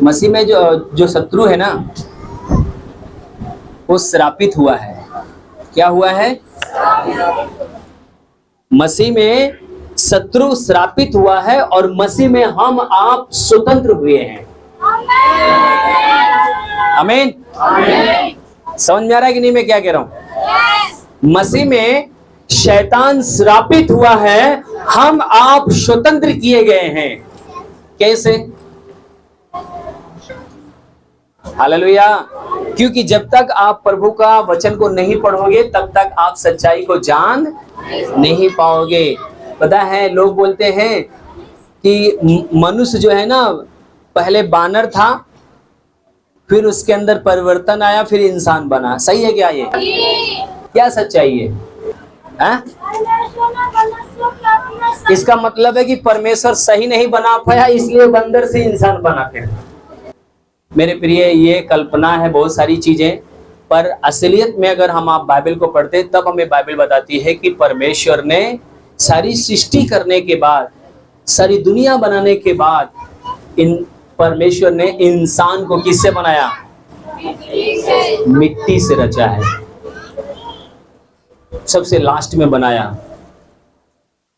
मसीह में जो शत्रु है ना, वो श्रापित हुआ है। क्या हुआ है? मसीह में शत्रु श्रापित हुआ है और मसीह में हम आप स्वतंत्र हुए हैं। आमीन। समझ में आ रहा है कि नहीं मैं क्या कह रहा हूं? मसीह में शैतान श्रापित हुआ है, हम आप स्वतंत्र किए गए हैं। कैसे? हालेलुया। क्योंकि जब तक आप प्रभु का वचन को नहीं पढ़ोगे तब तक आप सच्चाई को जान नहीं पाओगे। पता है, लोग बोलते हैं कि मनुष्य जो है ना, पहले बानर था, फिर उसके अंदर परिवर्तन आया, फिर इंसान बना। सही है क्या? ये क्या सच्चाई है? इसका मतलब है कि परमेश्वर सही नहीं बना पाया, इसलिए बंदर से इंसान बना। फिर मेरे प्रिय, ये कल्पना है बहुत सारी चीजें, पर असलियत में अगर हम आप बाइबल को पढ़ते तब हमें बाइबल बताती है कि परमेश्वर ने सारी सृष्टि करने के बाद, सारी दुनिया बनाने के बाद, परमेश्वर ने इंसान को किससे बनाया? मिट्टी से रचा है, सबसे लास्ट में बनाया।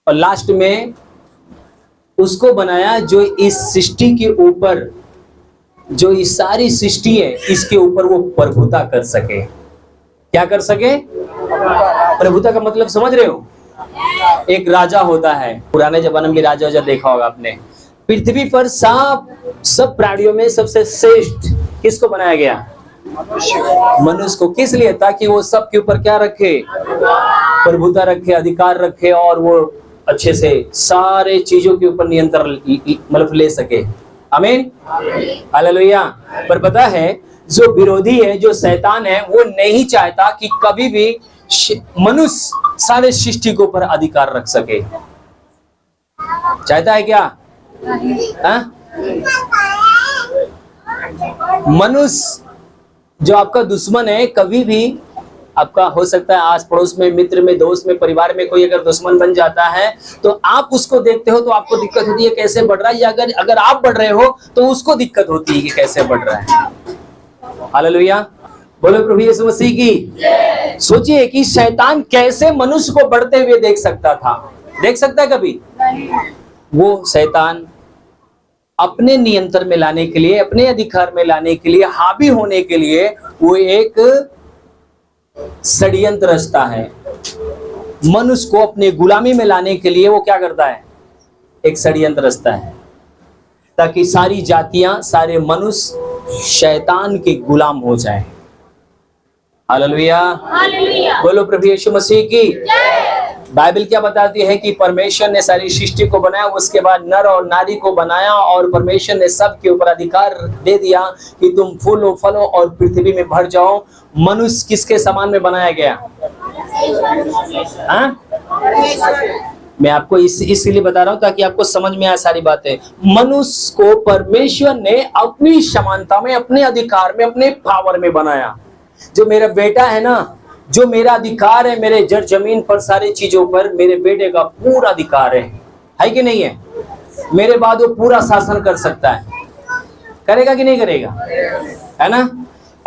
और लास्ट में उसको बनाया जो इस सृष्टि के ऊपर, जो इस सारी सृष्टि है इसके ऊपर वो प्रभुता कर सके। क्या कर सके? प्रभुता का मतलब समझ रहे हो? एक राजा होता है, पुराने जमाने में राजा देखा होगा आपने। पृथ्वी पर सब प्राणियों में सबसे श्रेष्ठ किसको बनाया गया? मनुष्य को। किस लिए? ताकि वो सब के ऊपर क्या रखे? प्रभुता रखे, अधिकार रखे, और वो अच्छे से सारे चीजों के ऊपर नियंत्रण मतलब ले सके। आमीन, हालेलुया। पर पता है, जो विरोधी है, जो शैतान है, वो नहीं चाहता कि कभी भी मनुष्य सारे सृष्टि के ऊपर अधिकार रख सके। चाहता है क्या? मनुष्य जो आपका दुश्मन है, कभी भी आपका हो सकता है आस पड़ोस में, मित्र में, दोस्त में, परिवार में कोई अगर दुश्मन बन जाता है तो आप उसको देखते हो तो आपको दिक्कत होती है कैसे बढ़ रहा है, या अगर आप बढ़ रहे हो तो उसको दिक्कत होती है कि कैसे बढ़ रहा है। हालेलुया, बोलो प्रभु यीशु मसीह की। सोचिए कि शैतान कैसे मनुष्य को बढ़ते हुए देख सकता था? देख सकता है कभी? वो शैतान अपने नियंत्रण में लाने के लिए, अपने अधिकार में लाने के लिए, हावी होने के लिए, वो एक षड्यंत्र रचता है। मनुष्य को अपने गुलामी में लाने के लिए वो क्या करता है? एक षड्यंत्र रचता है, ताकि सारी जातियां, सारे मनुष्य शैतान के गुलाम हो जाएं। हालेलुया, बोलो प्रभु यीशु मसीह की। बाइबल क्या बताती है कि परमेश्वर ने सारी सृष्टि को बनाया, उसके बाद नर और नारी को बनाया, और परमेश्वर ने सब के ऊपर अधिकार दे दिया कि तुम फूलो, फलो और पृथ्वी में भर जाओ। मनुष्य किसके समान में बनाया गया? मैं आपको इसलिए बता रहा हूं ताकि आपको समझ में आए सारी बातें। मनुष्य को परमेश्वर ने अपनी समानता में, अपने अधिकार में, अपने पावर में बनाया। जो मेरा बेटा है ना, जो मेरा अधिकार है, मेरे जड़ जमीन पर सारी चीजों पर मेरे बेटे का पूरा अधिकार है कि नहीं है? मेरे बाद वो पूरा शासन कर सकता है। करेगा कि नहीं करेगा? है ना?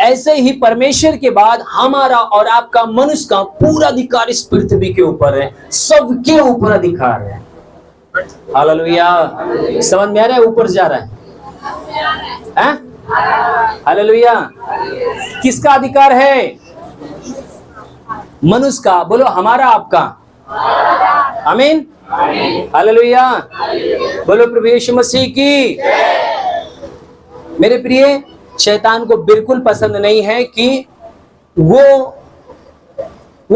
ऐसे ही परमेश्वर के बाद हमारा और आपका, मनुष्य का पूरा अधिकार इस पृथ्वी के ऊपर है, सबके ऊपर अधिकार है। हालेलुया, समझ में आ रहा है? ऊपर जा रहा है? हालेलुया। किसका अधिकार है? मनुष्य का। बोलो हमारा, आपका। आमीन, हालेलुया, बोलो प्रभु यीशु मसीह की। मेरे प्रिय, शैतान को बिल्कुल पसंद नहीं है कि वो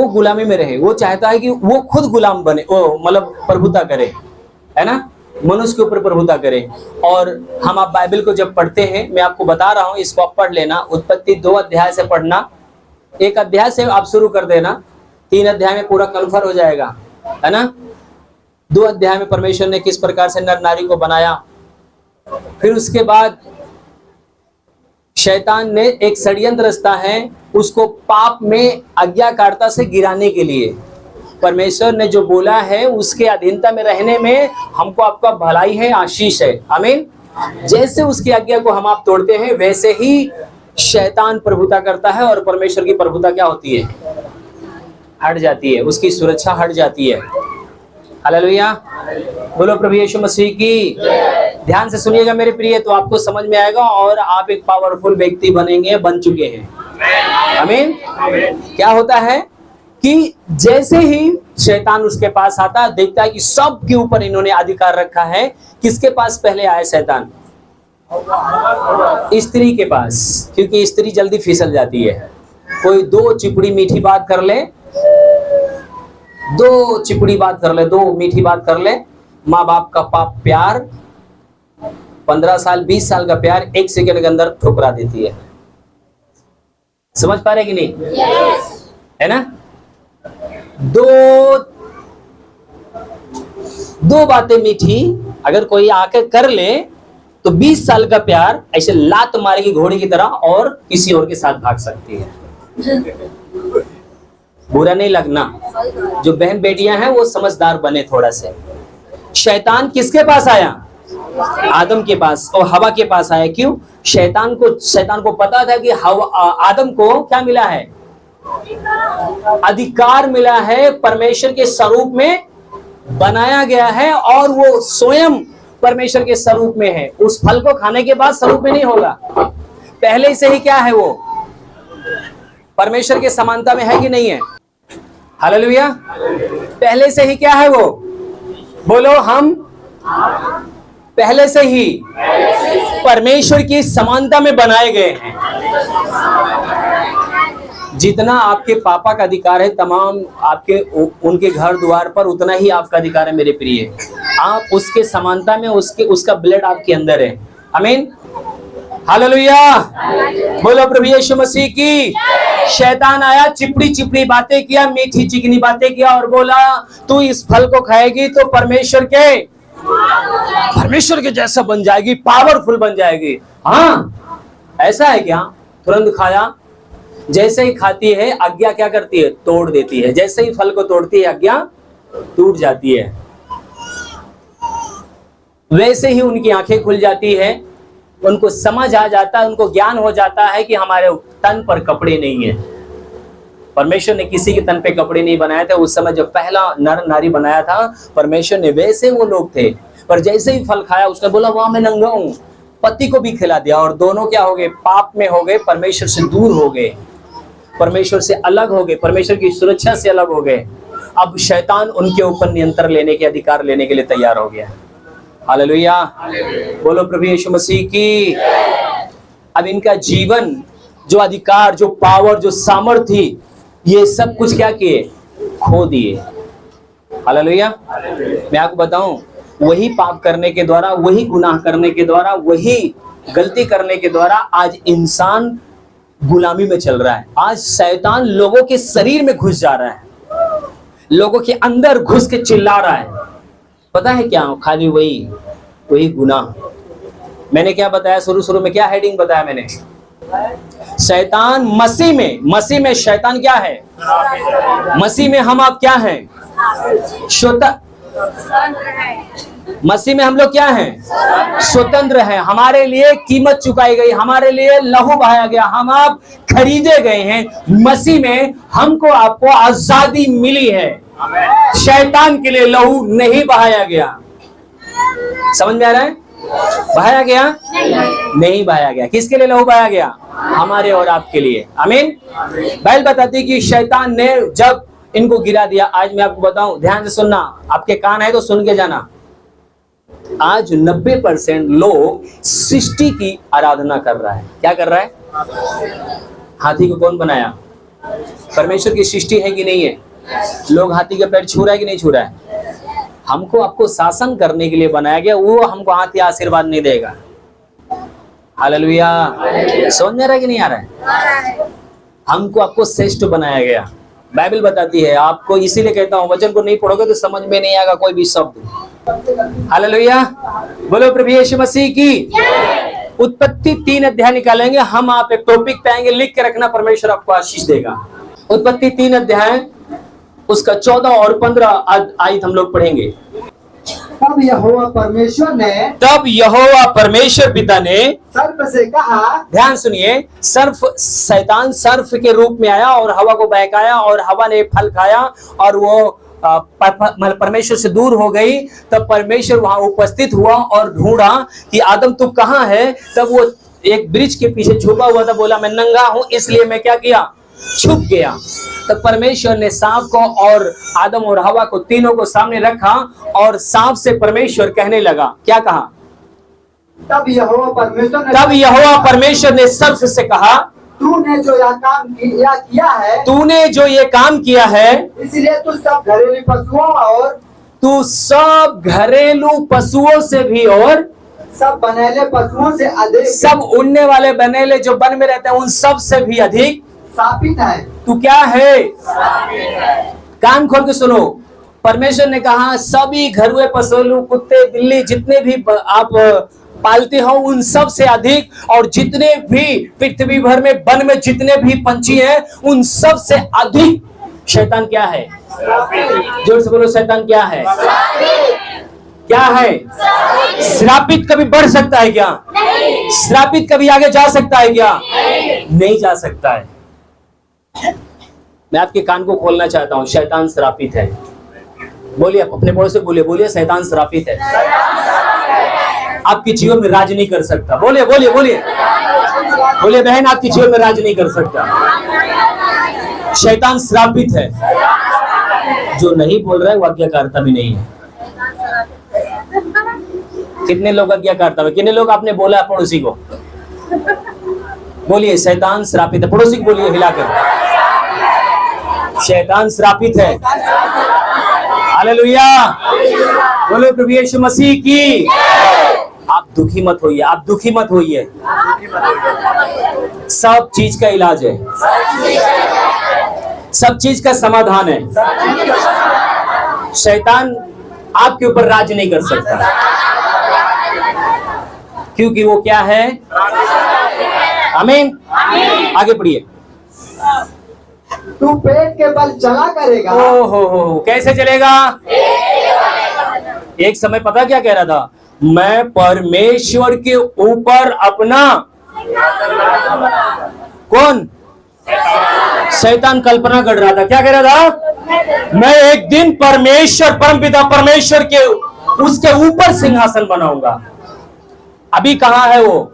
गुलामी में रहे। वो चाहता है कि वो खुद गुलाम बने, वो मतलब प्रभुता करे, है ना? मनुष्य के ऊपर प्रभुता करे। और हम आप बाइबल को जब पढ़ते हैं, मैं आपको बता रहा हूं, इसको आप पढ़ लेना। उत्पत्ति 2 अध्याय से पढ़ना, 1 अध्याय से आप शुरू कर देना, 3 अध्याय में पूरा कन्फर्म हो जाएगा, है ना? 2 अध्याय में परमेश्वर ने किस प्रकार से नर नारी को बनाया। फिर उसके बाद शैतान ने एक षड्यंत्र रचता है उसको पाप में, आज्ञाकारिता से गिराने के लिए। परमेश्वर ने जो बोला है उसके अधीनता में रहने में हमको आपका भलाई है, आशीष है। आमीन, जैसे उसकी आज्ञा को हम आप तोड़ते हैं वैसे ही शैतान प्रभुता करता है और परमेश्वर की प्रभुता क्या होती है? हट जाती है, उसकी सुरक्षा हट जाती है। हालेलुया, बोलो प्रभु यीशु मसीह की। ध्यान से सुनिएगा मेरे प्रिय, तो आपको समझ में आएगा और आप एक पावरफुल व्यक्ति बनेंगे, बन चुके हैं। आमीन। क्या होता है कि जैसे ही शैतान उसके पास आता, देखता है कि सब के ऊपर इन्होंने अधिकार रखा है। किसके पास पहले आया शैतान? स्त्री के पास, क्योंकि स्त्री जल्दी फिसल जाती है। कोई दो चिपड़ी मीठी बात कर ले, दो चिपड़ी बात कर ले, दो मीठी बात कर ले, माँ बाप का पाप प्यार 15 साल 20 साल का प्यार 1 सेकंड के अंदर ठुकरा देती है। समझ पा रहे कि नहीं? yes. है ना? दो बातें मीठी अगर कोई आकर कर ले तो 20 साल का प्यार ऐसे लात मारेगी घोड़े की तरह और किसी और के साथ भाग सकती है। बुरा नहीं लगना, जो बहन बेटियां हैं वो समझदार बने थोड़ा से। शैतान किसके पास आया? आदम के पास और हवा के पास आया। क्यों? शैतान को पता था कि आदम को क्या मिला है? अधिकार मिला है, परमेश्वर के स्वरूप में बनाया गया है और वो स्वयं परमेश्वर के स्वरूप में है। उस फल को खाने के बाद स्वरूप में नहीं होगा, पहले से ही क्या है? वो परमेश्वर के समानता में है कि नहीं है? हालेलुया। पहले से ही क्या है वो? बोलो, हम पहले से ही परमेश्वर की समानता में बनाए गए हैं। जितना आपके पापा का अधिकार है तमाम आपके उनके घर द्वार पर, उतना ही आपका अधिकार है मेरे प्रिय। आप उसके समानता में, उसका ब्लड आपके अंदर है। आमीन, हालेलुया, बोलो प्रभु यीशु मसीह की। शैतान आया, चिपड़ी चिपड़ी बातें किया, मीठी चिकनी बातें किया और बोला तू इस फल को खाएगी तो परमेश्वर के जैसा बन जाएगी, पावरफुल बन जाएगी। हाँ, ऐसा है क्या? तुरंत खाया। जैसे ही खाती है आज्ञा क्या करती है? तोड़ देती है। जैसे ही फल को तोड़ती है आज्ञा टूट जाती है। वैसे ही उनकी आंखें खुल जाती है, उनको समझ आ जाता है, उनको ज्ञान हो जाता है कि हमारे तन पर कपड़े नहीं है। परमेश्वर ने किसी के तन पे कपड़े नहीं बनाए थे। उस समय जब पहला नर नारी बनाया था परमेश्वर ने, वैसे वो लोग थे। पर जैसे ही फल खाया उसने बोला वहां मैं नंगा हूं, पति को भी खिला दिया और दोनों क्या हो गए? पाप में हो गए, परमेश्वर से दूर हो गए, परमेश्वर से अलग हो गए, परमेश्वर की सुरक्षा से अलग हो गए। अब शैतान उनके ऊपर नियंत्रण लेने के, अधिकार लेने के लिए तैयार हो गया। हालेलुया, बोलो प्रभु यीशु मसीह की। अब इनका जीवन, जो अधिकार, जो पावर, जो सामर्थ्य थी, ये सब कुछ क्या किए? खो दिए। हालेलुया। मैं आपको बताऊं, वही पाप करने के द्वारा, वही गुनाह करने के द्वारा, वही गलती करने के द्वारा आज इंसान गुलामी में चल रहा है। आज शैतान लोगों के शरीर में घुस जा रहा है, लोगों के अंदर घुस के चिल्ला रहा है। पता है क्या? खाली वही गुनाह। मैंने क्या बताया शुरू में? क्या हेडिंग बताया मैंने? शैतान मसीह में शैतान क्या है? मसीह में हम आप क्या हैं? मसीह में हम लोग क्या हैं? स्वतंत्र हैं। हमारे लिए कीमत चुकाई गई, हमारे लिए लहू बहाया गया, हम आप खरीदे गए हैं। मसीह में हमको आपको आजादी मिली है। शैतान के लिए लहू नहीं बहाया गया। समझ में आ रहा है? बहाया गया? नहीं बहाया गया। किसके लिए लहू बहाया गया? हमारे और आपके लिए। आमीन। बाइबल बताती कि शैतान ने जब इनको गिरा दिया, आज मैं आपको बताऊं, ध्यान से सुनना, आपके कान है तो सुन के जाना। आज 90% लोग सृष्टि की आराधना कर रहा है। क्या कर रहा है? हाथी को कौन बनाया? परमेश्वर की सृष्टि है कि नहीं है? लोग हाथी का पैर छू रहा है कि नहीं छू रहा है? हमको आपको शासन करने के लिए बनाया गया, वो हमको हाथी आशीर्वाद नहीं देगा। हालेलुया। समझ में आ रहा है कि नहीं आ रहा है? हमको आपको श्रेष्ठ बनाया गया। बाइबल बताती है, आपको इसीलिए कहता हूं वचन को नहीं पढ़ोगे तो समझ में नहीं आएगा कोई भी शब्द। हालेलुया, बोलो प्रभु यीशु मसीह की। उत्पत्ति 3 अध्याय निकालेंगे हम, आप एक टॉपिक पे आएंगे, लिख के रखना, परमेश्वर आपको आशीष देगा। उत्पत्ति 3 अध्याय उसका 14 और 15 आयत हम लोग पढ़ेंगे। तब तब यहोवा परमेश्वर ने तब यहोवा परमेश्वर पिता ने, सर्प से कहा, ध्यान सुनिए, शैतान सर्प के रूप में आया और हवा को बहकाया और हवा ने फल खाया और वो परमेश्वर से दूर हो गई। तब परमेश्वर वहां उपस्थित हुआ और ढूंढा कि आदम तू कहाँ है। तब वो एक वृक्ष के पीछे छुपा हुआ था, बोला मैं नंगा हूं इसलिए मैं क्या किया, छुप गया। तब परमेश्वर ने सांप को और आदम और हवा को तीनों को सामने रखा और सांप से परमेश्वर कहने लगा, क्या कहा, तब यहोवा परमेश्वर ने सर्प से कहा, तूने जो यह काम किया है, तूने जो ये काम किया है, इसलिए तू सब घरेलू पशुओं से भी और सब बनेले पशुओं से अधिक, सब उड़ने वाले बनेले जो वन में रहते हैं उन सब से भी अधिक शापित है। तू क्या है? कान खोल के सुनो। परमेश्वर ने कहा सभी घरुए पशु, कुत्ते, बिल्ली, जितने भी आप पालते हो उन सब से अधिक, और जितने भी पृथ्वी भर में वन में जितने भी पंछी हैं उन सब से अधिक शैतान क्या है? जोर से बोलो, शैतान क्या है? क्या है? श्रापित कभी बढ़ सकता है क्या? श्रापित कभी आगे जा सकता है क्या? नहीं जा सकता है। मैं आपके कान को खोलना चाहता हूं। शैतान श्रापित है। बोलिए, अपने पड़ोस से बोलिए, बोलिए शैतान श्रापित है, आपके जीवन में राज नहीं कर सकता। बोलिए बोलिए बोलिए बोलिए बहन, आपके जीवन में राज नहीं कर सकता। शैतान श्रापित है। जो नहीं बोल रहा है वो आज्ञाकारिता भी नहीं है। कितने लोग आज्ञाकारिता में, कितने लोग आपने बोला पड़ोसी को? बोलिए शैतान श्रापित है। पड़ोसी को बोलिए हिलाकर, शैतान श्रापित है। हालेलुया, बोलो प्रभु यीशु मसीह की। आप दुखी मत होइए, आप दुखी मत होइए। सब चीज का इलाज है, सब चीज का समाधान है। शैतान आपके ऊपर राज नहीं कर सकता, क्योंकि वो क्या है? आमीन। आगे पढ़िए। तू पेट के बल चला करेगा। ओ हो, कैसे चलेगा? एक समय पता क्या कह रहा था? मैं परमेश्वर के ऊपर अपना, कौन? शैतान कल्पना कर रहा था। क्या कह रहा था? मैं एक दिन परमेश्वर, परमपिता परमेश्वर के उसके ऊपर सिंहासन बनाऊंगा। अभी कहाँ है वो?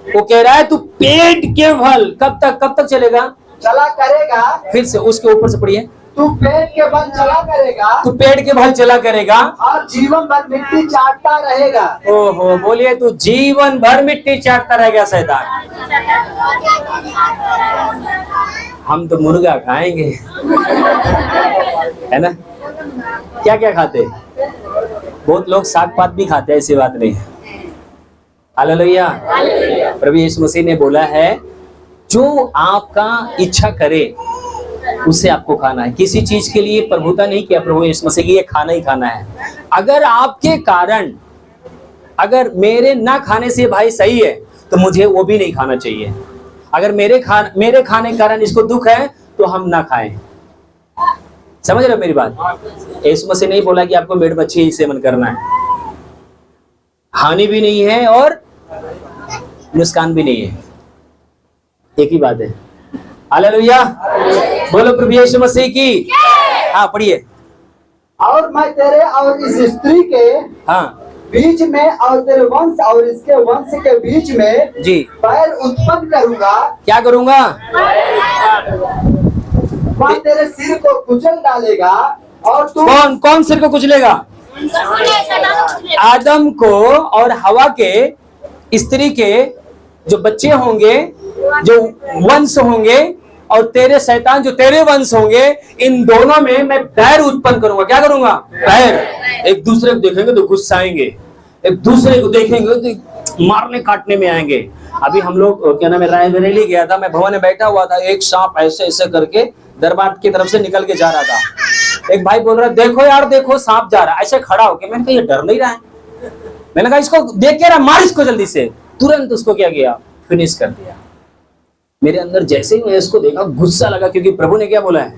वो कह रहा है तू पेट के बल कब तक चलेगा? चला करेगा। फिर से उसके ऊपर से पढ़िए। तू पेट के बल चला करेगा, तू पेट के बल चला करेगा और जीवन भर मिट्टी चाटता रहेगा। ओहो, बोलिए तू जीवन भर मिट्टी चाटता रहेगा शैतान। हम तो मुर्गा खाएंगे, है ना? क्या क्या खाते? बहुत लोग साग पात भी खाते हैं, ऐसी बात नहीं है। हालेलुया। प्रभु यीशु मसीह ने बोला है जो आपका इच्छा करे उसे आपको खाना है। किसी चीज के लिए प्रभुता नहीं किया प्रभु यीशु मसीह की, ये खाना ही खाना है। अगर आपके कारण, अगर मेरे ना खाने से भाई सही है तो मुझे वो भी नहीं खाना चाहिए। अगर मेरे खाने के कारण इसको दुख है तो हम ना खाएं। समझ रहे हो मेरी बात? यीशु मसीह नहीं बोला कि आपको मीट मच्छी ही सेवन करना है। हानि भी नहीं है और नुकसान भी नहीं है, एक ही बात है। हालेलुया, बोलो प्रभु यीशु मसीह की। हाँ पढ़िए। और मैं तेरे और इस स्त्री के बीच में और तेरे वंश और इसके वंश के बीच में जी बैर उत्पन्न करूंगा। क्या करूंगा? वह तेरे सिर को कुचल डालेगा और तू। कौन सिर को कुचलेगा? आदम को और हवा के, स्त्री के जो बच्चे होंगे, जो वंश होंगे, और तेरे शैतान जो तेरे वंश होंगे, इन दोनों में मैं बैर उत्पन्न करूंगा। क्या करूंगा? बैर। एक दूसरे को देखेंगे तो गुस्साएंगे, एक दूसरे को देखेंगे तो मारने काटने में आएंगे। अभी हम लोग क्या नाम है, रायबरेली गया था, मैं भवन में बैठा हुआ था, एक सांप ऐसे ऐसे करके दरबार की तरफ से निकल के जा रहा था। एक भाई बोल रहा है देखो यार देखो सांप जा रहा है, ऐसे खड़ा होके। मैंने कहा ये डर नहीं रहा है? मैंने कहा इसको देख के रहा, मार इसको जल्दी से। तुरंत उसको क्या किया? फिनिश कर दिया। मेरे अंदर जैसे ही मैं इसको देखा गुस्सा लगा, क्योंकि प्रभु ने क्या बोला है?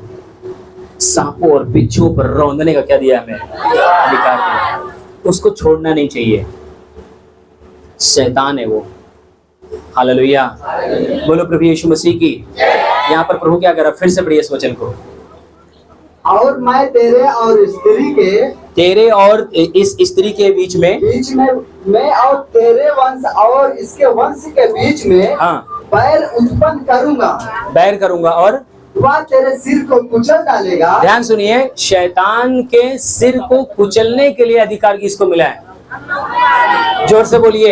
सांपों और बिच्छुओं पर रौंदने का क्या दिया हमें? अधिकार दिया। उसको छोड़ना नहीं चाहिए, शैतान है वो। हालेलुया, बोलो प्रभु यीशु मसीह की। यहाँ पर प्रभु क्या कर रहा है? फिर से पढ़िए इस वचन को। और मैं तेरे और इस स्त्री के बीच में मैं और तेरे वंश और इसके वंश के बीच में हाँ बैर उत्पन्न करूंगा और वह तेरे सिर को कुचल डालेगा। ध्यान सुनिए, शैतान के सिर को कुचलने के लिए अधिकार किसको मिला है? जोर से बोलिए।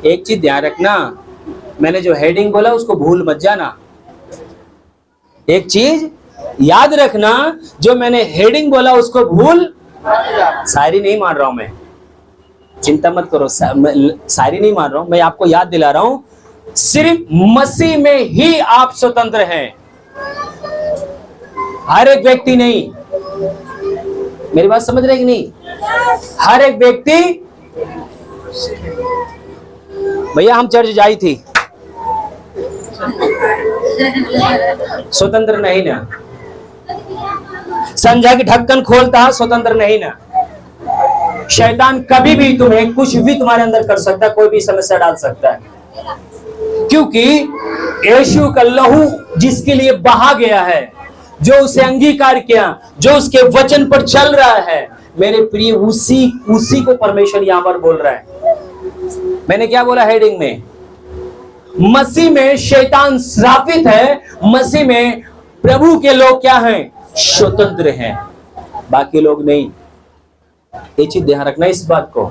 एक चीज ध्यान रखना, मैंने जो हेडिंग बोला उसको भूल मत जाना। एक चीज याद रखना, जो मैंने हेडिंग बोला उसको भूल। शायरी नहीं मान रहा हूं मैं, चिंता मत करो, शायरी नहीं मान रहा हूं मैं, आपको याद दिला रहा हूं। सिर्फ मसीह में ही आप स्वतंत्र हैं, हर एक व्यक्ति नहीं। मेरी बात समझ रहे कि नहीं? हर एक व्यक्ति। भैया हम चर्च जाई थी, स्वतंत्र नहीं ना। संझा की ढक्कन खोलता, स्वतंत्र नहीं ना। शैतान कभी भी तुम्हें कुछ भी तुम्हारे अंदर कर सकता है, कोई भी समस्या डाल सकता है, क्योंकि यीशु का लहू जिसके लिए बहा गया है, जो उसे अंगीकार किया, जो उसके वचन पर चल रहा है, मेरे प्रिय, उसी को परमेश्वर यहां पर बोल रहा है। मैंने क्या बोला हेडिंग में? मसीह में शैतान श्रापित है, मसीह में प्रभु के लोग क्या हैं? स्वतंत्र हैं, बाकी लोग नहीं। ये चीज ध्यान रखना इस बात को,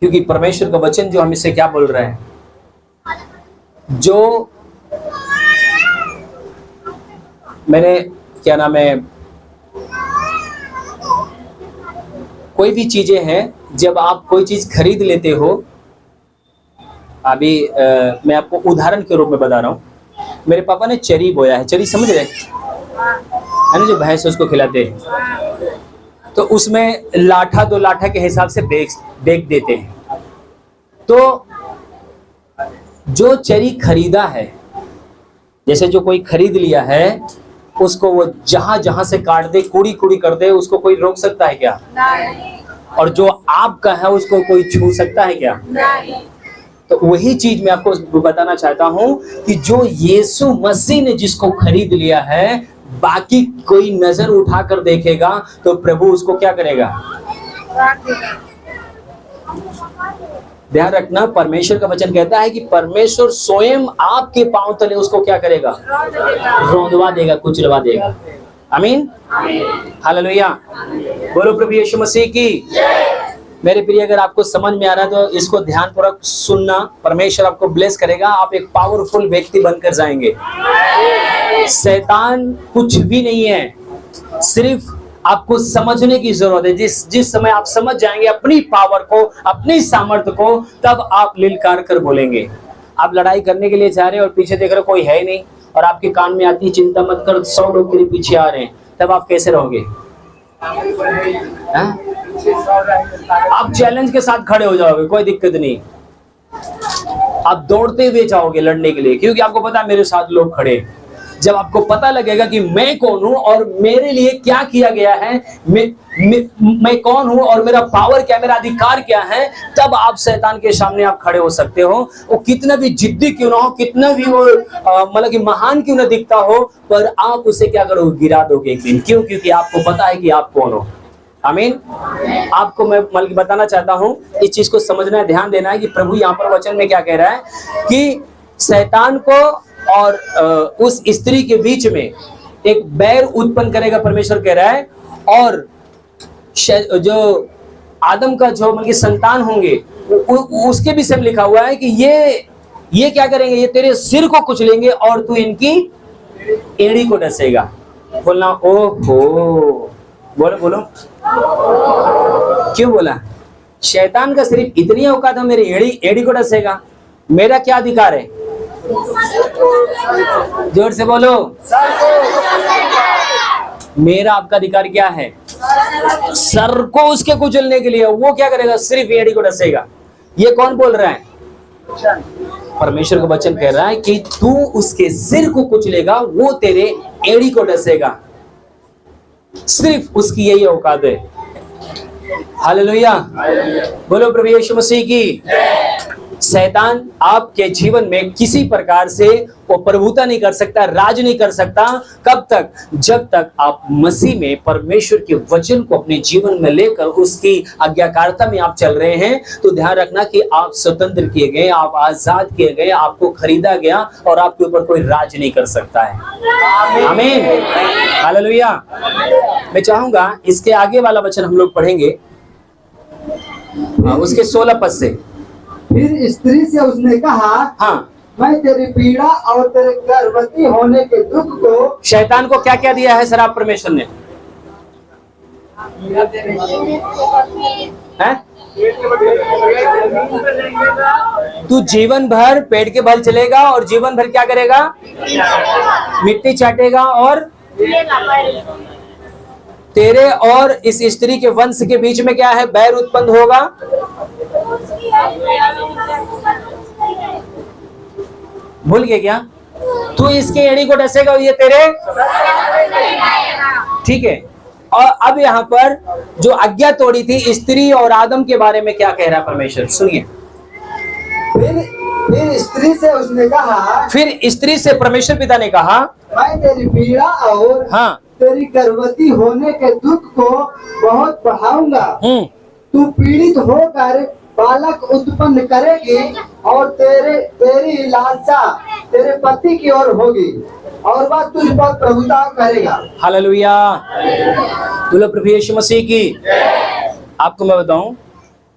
क्योंकि परमेश्वर का वचन जो हम इससे क्या बोल रहे हैं, जो मैंने क्या नाम है, कोई भी चीजें हैं, जब आप कोई चीज खरीद लेते हो, अभी मैं आपको उदाहरण के रूप में बता रहा हूं। मेरे पापा ने चरी बोया है, चरी समझ रहे है ना, जो भैंस उसको खिलाते हैं, तो उसमें लाठा 2 लाठा के हिसाब से बेच देते हैं। तो जो चरी खरीदा है, जैसे जो कोई खरीद लिया है, उसको वो जहां जहां से काट दे, कूड़ी कूड़ी कर दे, उसको कोई रोक सकता है क्या? नहीं। और जो आपका है उसको कोई छू सकता है क्या? नहीं। तो वही चीज मैं आपको बताना चाहता हूं कि जो यीशु मसीह ने जिसको खरीद लिया है, बाकी कोई नजर उठाकर देखेगा तो प्रभु उसको क्या करेगा? ध्यान रखना, परमेश्वर का वचन कहता है कि परमेश्वर स्वयं आपके पांव तले उसको क्या करेगा? रौंदवा देगा, कुचलवा देगा। आमीन, हालेलुया, बोलो प्रभु यीशु मसीह की। मेरे प्रिय, अगर आपको समझ में आ रहा है तो इसको ध्यानपूर्वक सुनना, परमेश्वर आपको ब्लेस करेगा, आप एक पावरफुल व्यक्ति बनकर जाएंगे। शैतान कुछ भी नहीं है, सिर्फ आपको समझने की जरूरत है। जिस समय आप समझ जाएंगे अपनी पावर को, अपनी सामर्थ्य को, तब आप लिलकार कर बोलेंगे। आप लड़ाई करने के लिए जा रहे हैं और पीछे देख रहे कोई है नहीं, और आपके कान में आती चिंता मत कर, 100 लोग तेरे पीछे आ रहे हैं, तब आप कैसे रहोगे? आप चैलेंज के साथ खड़े हो जाओगे, कोई दिक्कत नहीं, आप दौड़ते हुए जाओगे लड़ने के लिए, क्योंकि आपको पता है मेरे साथ लोग खड़े। जब आपको पता लगेगा कि मैं कौन हूं और मेरे लिए क्या किया गया है, मैं कौन हूं और मेरा पावर क्या, मेरा अधिकार क्या है, तब आप शैतान के सामने आप खड़े हो सकते हो। वो कितना भी जिद्दी क्यों ना हो, कितना भी वो मतलब कि महान क्यों ना दिखता हो, पर आप उसे क्या करोगे? गिरा दोगे एक दिन। क्यों? क्योंकि आपको पता है कि आप कौन हो। आमीन। आपको मैं मतलब बताना चाहता हूं, इस चीज को समझना है, ध्यान देना है कि प्रभु यहाँ पर वचन में क्या कह रहा है कि शैतान को और उस स्त्री के बीच में एक बैर उत्पन्न करेगा, परमेश्वर कह रहा है। और जो आदम का जो मतलब संतान होंगे, उसके विषय में लिखा हुआ है कि ये क्या करेंगे? ये तेरे सिर को कुचलेंगे और तू इनकी एड़ी को डसेगा। बोलना ओहो, बोलो बोलो, क्यों बोला? शैतान का सिर्फ इतनी औकात है, मेरी एड़ी को डसेगा। मेरा क्या अधिकार है? जोर से बोलो, मेरा आपका अधिकार क्या है? सर को उसके कुचलने के लिए। वो क्या करेगा? सिर्फ एड़ी को डसेगा। ये कौन बोल रहा है? परमेश्वर का वचन कह रहा है कि तू उसके सिर को कुचलेगा, वो तेरे एड़ी को डसेगा। सिर्फ उसकी यही औकात है। हालेलुया, बोलो प्रभु यीशु मसीह की। शैतान आपके जीवन में किसी प्रकार से वो प्रभुता नहीं कर सकता, राज नहीं कर सकता। कब तक? जब तक आप मसीह में परमेश्वर के वचन को अपने जीवन में लेकर उसकी आज्ञाकारिता में आप चल रहे हैं। तो ध्यान रखना कि आप स्वतंत्र किए गए, आप आजाद किए गए, आपको खरीदा गया और आपके ऊपर कोई राज नहीं कर सकता है। आमीन, हालेलुया। मैं चाहूंगा इसके आगे वाला वचन हम लोग पढ़ेंगे, उसके 16 पद से। फिर स्त्री से उसने कहा, हाँ, मैं तेरी पीड़ा और तेरे गर्भवती होने के दुख को। शैतान को क्या क्या दिया है सर आप परमेश्वर ने? हैं? तू जीवन भर पेट के बल चलेगा और जीवन भर क्या करेगा? मिट्टी चाटेगा और तेरे और इस स्त्री के वंश के बीच में क्या है? बैर उत्पन्न होगा। भूल गए क्या? तू इसके एड़ी को डसेगा और ये तेरे, ठीक है। और अब यहाँ पर जो आज्ञा तोड़ी थी स्त्री और आदम के बारे में क्या कह रहा है परमेश्वर, सुनिए। फिर स्त्री से उसने कहा, फिर स्त्री से परमेश्वर पिता ने कहा, मैं तेरी पीड़ा और हाँ, तेरी गर्भवती होने के दुख को बहुत बढ़ाऊंगा। तू पीड़ित होकर बालक उत्पन्न करेगी और तेरी लालसा तेरे पति की ओर होगी और वह तुझ पर प्रभुता करेगा। हालेलुया, बोलो प्रभु यीशु मसीह की। आपको मैं बताऊं,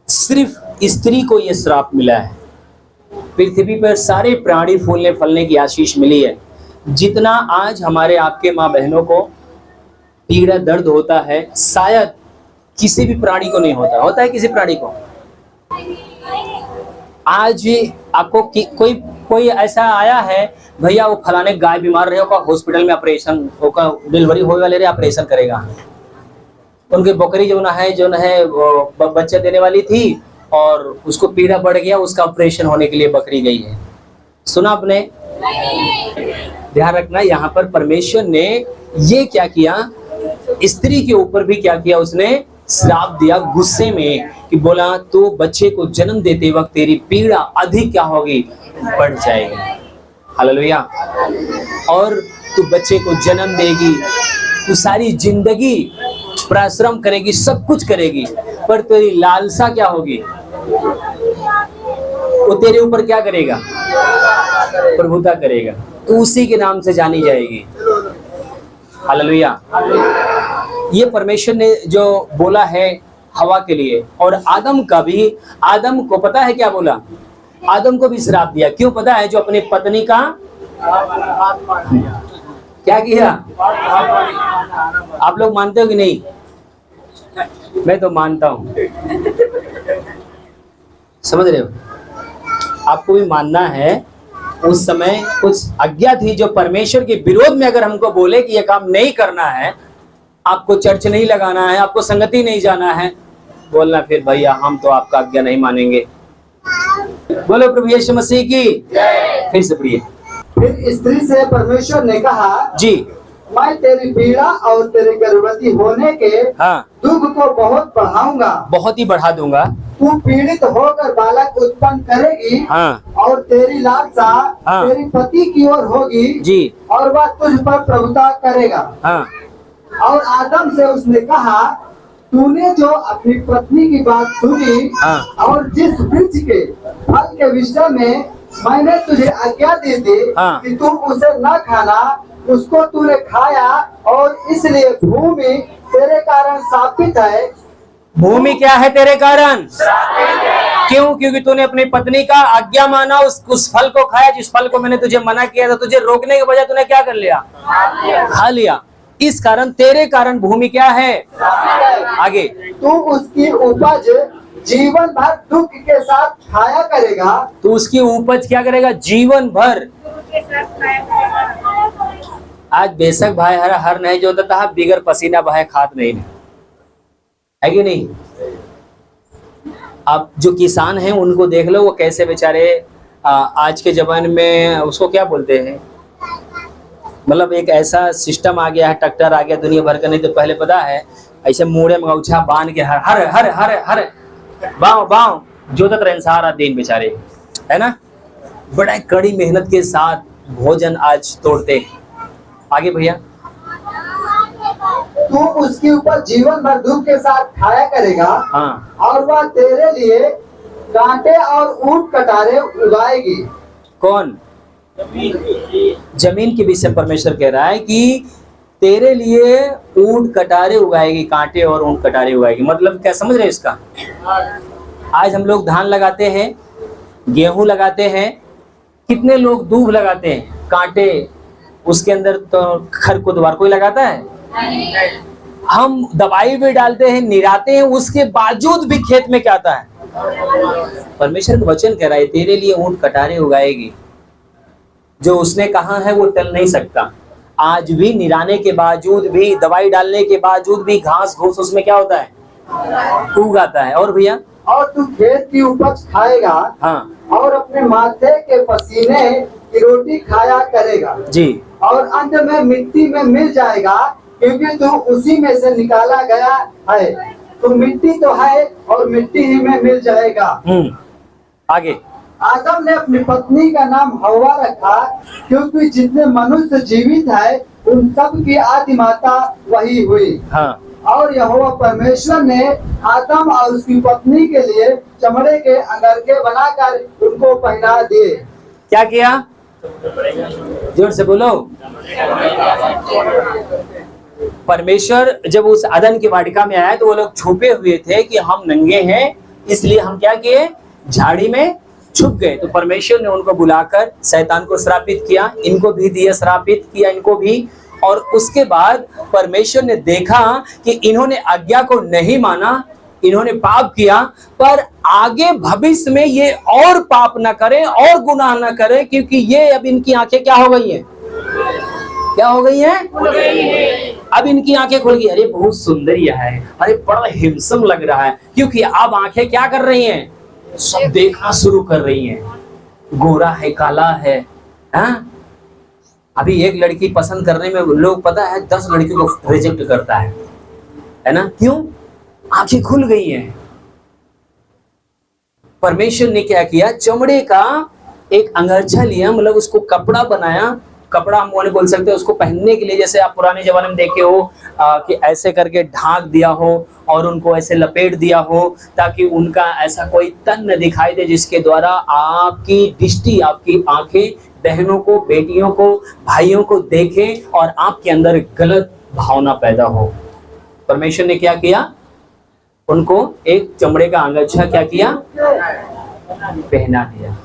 सिर्फ स्त्री को यह श्राप मिला है। पृथ्वी पर सारे प्राणी फूलने फलने की आशीष मिली है। जितना आज हमारे आपके माँ बहनों को पीड़ा दर्द होता है, शायद किसी भी प्राणी को नहीं होता। होता है किसी प्राणी को? आज आपको कोई ऐसा आया है, भैया वो फलाने गाय बीमार रहे होगा, हॉस्पिटल में ऑपरेशन होगा, डिलीवरी होने वाले रहे, ऑपरेशन करेगा। उनकी बकरी जो है वो बच्चा देने वाली थी और उसको पीड़ा बढ़ गया, उसका ऑपरेशन होने के लिए बकरी गई है। सुना आपने? ध्यान रखना, यहाँ पर परमेश्वर ने ये क्या किया, स्त्री के ऊपर भी क्या किया, उसने श्राप दिया गुस्से में कि बोला तो बच्चे को जन्म देते वक्त तेरी पीड़ा अधिक क्या होगी, बढ़ जाएगी। हालेलुया। और तू बच्चे को जन्म देगी, तू सारी जिंदगी परिश्रम करेगी, सब कुछ करेगी, पर तेरी लालसा क्या होगी, वो तेरे ऊपर क्या करेगा, प्रभुता करेगा। तू उसी के नाम से जानी जाएगी। हालेलुया। ये परमेश्वर ने जो बोला है हवा के लिए, और आदम का भी, आदम को पता है क्या बोला, आदम को भी श्राप दिया। क्यों पता है? जो अपनी पत्नी का क्या किया। आप लोग मानते हो कि नहीं? मैं तो मानता हूं। समझ रहे हो? आपको भी मानना है। उस समय कुछ आज्ञा थी जो परमेश्वर के विरोध में अगर हमको बोले कि यह काम नहीं करना है, आपको चर्च नहीं लगाना है, आपको संगति नहीं जाना है, बोलना फिर भैया हम तो आपका आज्ञा नहीं मानेंगे। बोलो प्रभु यीशु मसीह की। फिर से पढ़िए। फिर स्त्री से परमेश्वर ने कहा, जी, मैं तेरी पीड़ा और तेरे गर्भवती होने के दुख को बहुत बढ़ाऊंगा, बहुत ही बढ़ा दूंगा। तू पीड़ित होकर बालक उत्पन्न करेगी और तेरी लालसा तेरी पति की ओर होगी जी, और वह तुझ पर प्रभुता करेगा। और आदम से उसने कहा, तूने जो अपनी पत्नी की बात सुनी और जिस वृक्ष के फल के विषय में मैंने तुझे आज्ञा दी थी कि तुम उसे न खाना, उसको तूने खाया और इसलिए भूमि तेरे कारण शापित है। भूमि क्या है तेरे कारण? क्यों? क्योंकि तूने अपनी पत्नी का आज्ञा माना, उस फल को खाया जिस फल को मैंने तुझे मना किया था। तुझे रोकने के बजाय तूने क्या कर लिया? खा लिया। इस कारण, तेरे कारण भूमि क्या है? आगे, तू उसकी उपज जीवन भर दुख के साथ खाया करेगा। तू उसकी उपज क्या करेगा? जीवन भर। आज बेशक भाई हर नहीं जो होता था, बिगर पसीना बहाए खात नहीं है कि नहीं? अब जो किसान हैं उनको देख लो, वो कैसे बेचारे आज के ज़माने में उसको क्या बोलते हैं, मतलब एक ऐसा सिस्टम आ गया है, ट्रैक्टर आ गया दुनिया भर का। नहीं तो पहले पता है ऐसे मूड़े में गौछा बांध के हर हर हर हर हर बाँव बाँव जोतत रहे सारा दिन बेचारे, है ना। बड़ा कड़ी मेहनत के साथ भोजन आज तोड़ते हैं। आगे भैया। तू उसके ऊपर जीवन भर दुख के साथ खाया करेगा, हाँ, और वह तेरे लिए कांटे और ऊंट कटारे उगाएगी। कौन? जमीन के विषय परमेश्वर कह रहा है कि तेरे लिए ऊंट कटारे उगाएगी, कांटे और ऊंट कटारे उगाएगी। मतलब क्या समझ रहे इसका? आज हम लोग धान लगाते हैं, गेहूं लगाते हैं, कितने लोग दूब लगाते हैं, कांटे उसके अंदर तो खरपतवार कोई लगाता है? हम दवाई भी डालते हैं, निराते हैं, उसके बावजूद भी खेत में क्या आता है? परमेश्वर का वचन कह रहा है तेरे लिए ऊंट कटारे उगाएगी। जो उसने कहा है वो टल नहीं सकता। आज भी निराने के बावजूद भी, दवाई डालने के बावजूद भी घास घूस उसमें क्या होता है? उग आता है। और भैया, और तू खेत की उपज खाएगा, हाँ और अपने माथे के पसीने की रोटी खाया करेगा जी, और अंत में मिट्टी में मिल जाएगा, क्योंकि तू उसी में से निकाला गया है। तू मिट्टी तो है और मिट्टी ही में मिल जाएगा। आगे। आदम ने अपनी पत्नी का नाम हव्वा रखा, क्योंकि जितने मनुष्य जीवित है उन सब की आदि माता वही हुई। हाँ, और यहोवा परमेश्वर ने आदम और उसकी पत्नी के लिए चमड़े के अंगरखे बनाकर उनको पहना दिए। क्या किया? जोर से बोलो। परमेश्वर जब उस अदन की वाटिका में आया तो वो लोग छुपे हुए थे कि हम नंगे हैं, इसलिए हम क्या किए? झाड़ी में छुप गए। तो परमेश्वर ने उनको बुलाकर शैतान को श्रापित किया, इनको भी दिया, श्रापित किया इनको भी। और उसके बाद परमेश्वर ने देखा कि इन्होंने आज्ञा को नहीं माना, इन्होंने पाप किया, पर आगे भविष्य में ये और पाप ना करें और गुनाह ना करें, क्योंकि ये अब इनकी आंखें क्या हो गई हैं? क्या हो गई हैं? अब इनकी आंखें खुल गई। अरे बहुत सुंदर यह है, अरे बड़ा हिंसम लग रहा है, क्योंकि अब आंखें क्या कर रही हैं? सब देखना शुरू कर रही हैं। गोरा है, काला है, हाँ? अभी एक लड़की पसंद करने में लोग पता है 10 लड़कियों को रिजेक्ट करता है ना? क्यों? आंखें खुल गई हैं। परमेश्वर ने क्या किया? चमड़े का एक अंगरछा लिया, मतलब उसको कपड़ा बनाया। कपड़ा हम वो नहीं बोल सकते, उसको पहनने के लिए जैसे आप पुराने जमाने में देखे हो कि ऐसे करके ढांक दिया हो और उनको ऐसे लपेट दिया हो, ताकि उनका ऐसा कोई तन न दिखाई दे, जिसके द्वारा आपकी दृष्टि, आपकी आंखें बहनों को, बेटियों को, भाइयों को देखें और आपके अंदर गलत भावना पैदा हो। परमेश्वर ने क्या किया? उनको एक चमड़े का अंगरछा क्या किया? पहना दिया।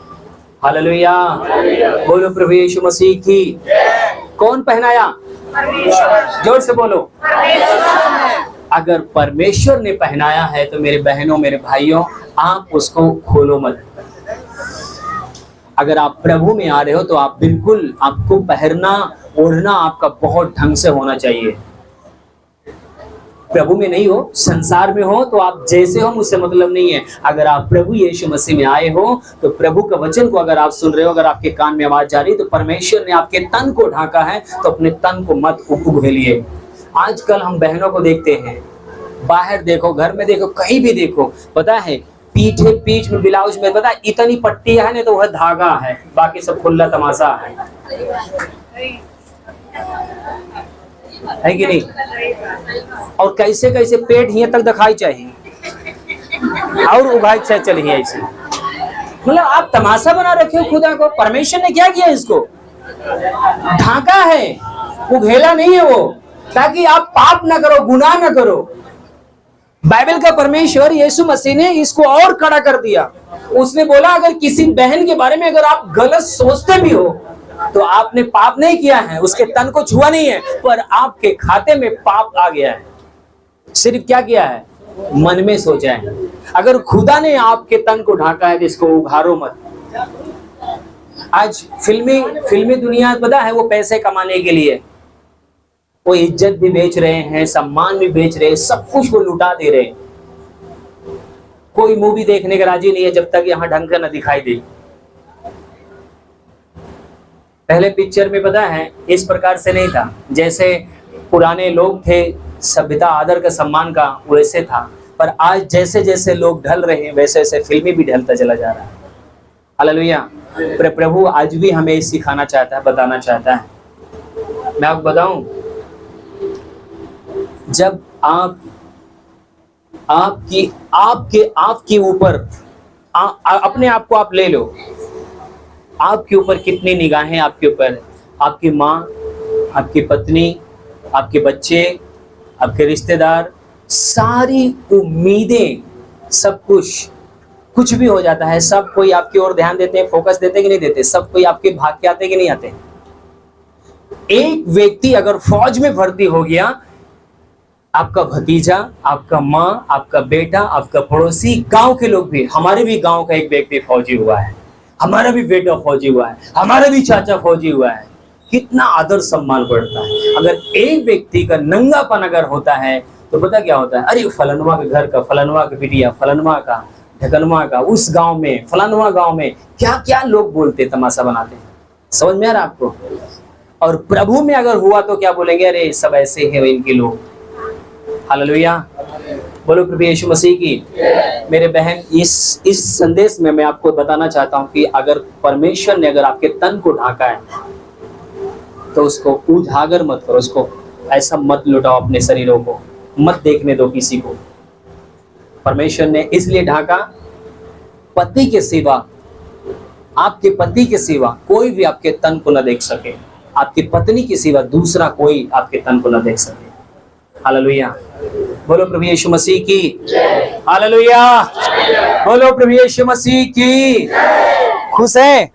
हालेलुया, बोलो प्रभु यीशु मसीह की। कौन पहनाया? जोर से बोलो। अगर परमेश्वर ने पहनाया है तो मेरे बहनों, मेरे भाइयों, आप उसको खोलो मत। अगर आप प्रभु में आ रहे हो तो आप बिल्कुल, आपको पहनना, ओढ़ना आपका बहुत ढंग से होना चाहिए। प्रभु में नहीं हो, संसार में हो, तो आप जैसे हो मुझसे मतलब नहीं है। अगर आप प्रभु यीशु मसीह में आए हो तो प्रभु का वचन को अगर आप सुन रहे हो, अगर आपके कान में आवाज जा रही है, तो परमेश्वर ने आपके तन को ढाका है, तो अपने तन को मत उघेलिए। आजकल हम बहनों को देखते हैं, बाहर देखो, घर में देखो, कहीं भी देखो, पता है पीठ में, ब्लाउज में, पता है इतनी पट्टी है ना, तो वह धागा है, बाकी सब खुला तमाशा है कि नहीं? और कैसे कैसे पेट यहाँ तक दिखाई चाहिए और उगाई चलिए ऐसे, मतलब आप तमाशा बना रखे हो खुदा को। परमेश्वर ने क्या किया? इसको ढाका है, उघेला नहीं है वो, ताकि आप पाप ना करो, गुनाह ना करो। बाइबल का परमेश्वर यीशु मसीह ने इसको और कड़ा कर दिया। उसने बोला अगर किसी बहन के बारे में अगर आप गलत सोचते भी हो तो आपने पाप नहीं किया है, उसके तन को छुआ नहीं है, पर आपके खाते में पाप आ गया है। सिर्फ क्या किया है? मन में सोचा है। अगर खुदा ने आपके तन को ढाका है तो इसको उघारो मत। आज फिल्मी दुनिया पता है, वो पैसे कमाने के लिए वो इज्जत भी बेच रहे हैं, सम्मान भी बेच रहे हैं, सब कुछ वो लुटा दे रहे हैं। कोई मूवी देखने का राजी नहीं है जब तक यहाँ ढंग का न दिखाई दे। पहले पिक्चर में पता है इस प्रकार से नहीं था, जैसे पुराने लोग थे सभ्यता आदर का सम्मान का वैसे था, पर आज जैसे जैसे लोग ढल रहे हैं वैसे वैसे फिल्मी भी ढलता चला जा रहा है। हालेलुया। प्रभु आज भी हमें सिखाना चाहता है, बताना चाहता है। मैं आपको बताऊं, जब आपके ऊपर अपने आप को आप ले लो, आपके ऊपर कितनी निगाहें आपके ऊपर, आपकी माँ, आपकी पत्नी, आपके बच्चे, आपके रिश्तेदार, सारी उम्मीदें, सब कुछ भी हो जाता है, सब कोई आपकी ओर ध्यान देते हैं, फोकस देते कि नहीं देते, सब कोई आपके भाग के आते कि नहीं आते। एक व्यक्ति अगर फौज में भर्ती हो गया, आपका भतीजा, आपका माँ, आपका बेटा, आपका पड़ोसी, गांव के लोग भी, हमारे भी गांव का एक व्यक्ति फौजी हुआ है, हमारा भी बेटा फौजी हुआ है, हमारा भी चाचा फौजी हुआ है, कितना आदर सम्मान बढ़ता है। अगर एक व्यक्ति का नंगापन अगर होता है तो पता क्या होता है, अरे फलनवा के घर का, फलनवा के बिटिया, फलनवा का, ढकनवा का, उस गांव में, फलनवा गांव में क्या क्या लोग बोलते, तमाशा बनाते हैं। समझ में आ रहा आपको? और प्रभु में अगर हुआ तो क्या बोलेंगे, अरे सब ऐसे हैं इनके लोग। हालेलुया, बोलो प्रभु यीशु मसीह की। मेरे बहन, इस संदेश में मैं आपको बताना चाहता हूं कि अगर परमेश्वर ने अगर आपके तन को ढाका है तो उसको उजागर मत करो, उसको ऐसा मत लुटाओ, अपने शरीरों को मत देखने दो किसी को। परमेश्वर ने इसलिए ढाका, पति के सिवा, आपके पति के सिवा कोई भी आपके तन को न देख सके, आपकी पत्नी के सिवा दूसरा कोई आपके तन को न देख सके। हालेलुया, बोलो प्रभु यीशु मसीह की। हालेलुया, बोलो प्रभु यीशु मसीह की। खुश है?